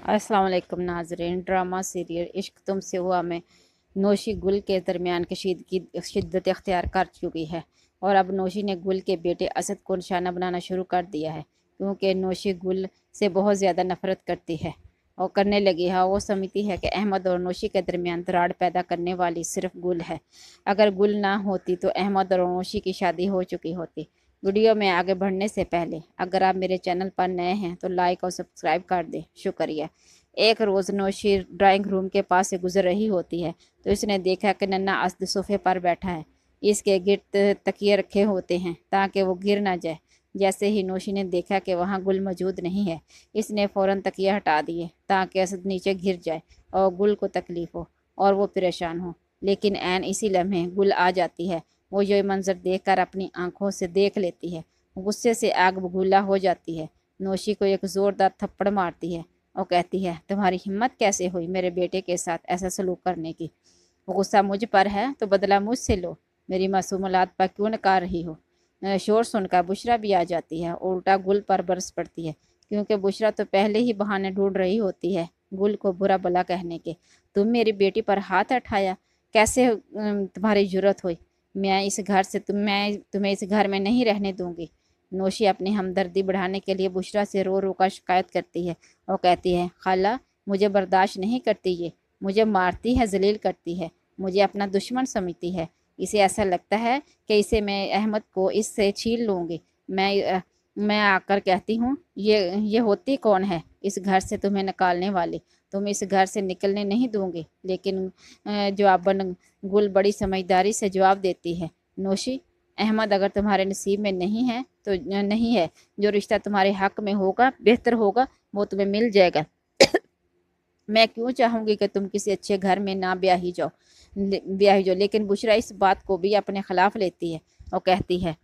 अस्सलाम वालेकुम नाज़रीन। ड्रामा सीरियल इश्क तुमसे हुआ में नौशी गुल के दरमियान कशीदगी शिद्दत अख्तियार कर चुकी है और अब नौशी ने गुल के बेटे असद को निशाना बनाना शुरू कर दिया है, क्योंकि नौशी गुल से बहुत ज़्यादा नफरत करती है और करने लगी है। वो समझती है कि अहमद और नौशी के दरमियान दरार पैदा करने वाली सिर्फ गुल है। अगर गुल ना होती तो अहमद और नौशी की शादी हो चुकी होती। वीडियो में आगे बढ़ने से पहले अगर आप मेरे चैनल पर नए हैं तो लाइक और सब्सक्राइब कर दें, शुक्रिया। एक रोज़ नौशी ड्राइंग रूम के पास से गुजर रही होती है तो इसने देखा कि नन्ना असद सोफे पर बैठा है। इसके गिर्द तकिए रखे होते हैं ताकि वो गिर ना जाए। जैसे ही नौशी ने देखा कि वहाँ गुल मौजूद नहीं है, इसने फ़ौरन तकिया हटा दिए ताकि असद नीचे गिर जाए और गुल को तकलीफ़ हो और वो परेशान हो। लेकिन ऐन इसी लम्हे गुल आ जाती है। वो ये मंजर देखकर अपनी आंखों से देख लेती है। गुस्से से आग बबूला हो जाती है। नौशी को एक ज़ोरदार थप्पड़ मारती है और कहती है, तुम्हारी हिम्मत कैसे हुई मेरे बेटे के साथ ऐसा सलूक करने की? गुस्सा मुझ पर है तो बदला मुझसे लो। मेरी मासूम औलाद पर क्यों नकार रही हो? शोर सुनकर बुशरा भी आ जाती है और उल्टा गुल पर बरस पड़ती है, क्योंकि बुशरा तो पहले ही बहाने ढूंढ रही होती है गुल को बुरा भला कहने के। तुम मेरी बेटी पर हाथ उठाया, कैसे तुम्हारी जुर्रत हुई? मैं तुम्हें इस घर में नहीं रहने दूंगी। नौशी अपनी हमदर्दी बढ़ाने के लिए बुशरा से रो रो कर शिकायत करती है और कहती है, खाला मुझे बर्दाश्त नहीं करती, ये मुझे मारती है, जलील करती है, मुझे अपना दुश्मन समझती है। इसे ऐसा लगता है कि इसे मैं अहमद को इससे छीन लूँगी। मैं आकर कहती हूँ, ये होती कौन है इस घर से तुम्हें निकालने वाली? तुम इस घर से निकलने नहीं दूंगी। लेकिन जवाबन गुल बड़ी समझदारी से जवाब देती है, नौशी अहमद अगर तुम्हारे नसीब में नहीं है तो नहीं है। जो रिश्ता तुम्हारे हक में होगा, बेहतर होगा, वो तुम्हें मिल जाएगा। मैं क्यों चाहूँगी कि तुम किसी अच्छे घर में ना ब्याही जाओ। लेकिन बुशरा इस बात को भी अपने खिलाफ लेती है और कहती है,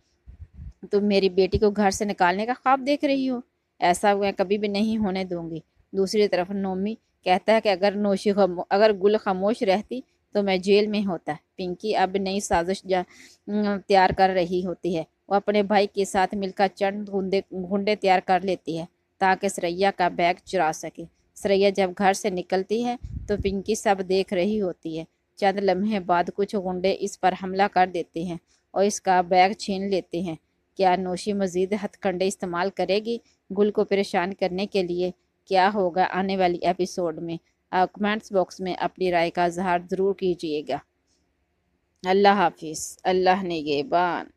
तुम मेरी बेटी को घर से निकालने का ख्वाब देख रही हो? ऐसा मैं कभी भी नहीं होने दूंगी। दूसरी तरफ नोमी कहता है कि अगर गुल खामोश रहती तो मैं जेल में होता। पिंकी अब नई साजिश तैयार कर रही होती है। वो अपने भाई के साथ मिलकर चंद गुंडे तैयार कर लेती है ताकि सरैया का बैग चुरा सके। सरैया जब घर से निकलती है तो पिंकी सब देख रही होती है। चंद लम्हे बाद कुछ गुंडे इस पर हमला कर देते हैं और इसका बैग छीन लेते हैं। क्या नौशी मज़ीद हथकंडे इस्तेमाल करेगी गुल को परेशान करने के लिए? क्या होगा आने वाली एपिसोड में? आप कमेंट्स बॉक्स में अपनी राय का इजहार ज़रूर कीजिएगा। अल्लाह हाफिज़। अल्लाह निगहबान।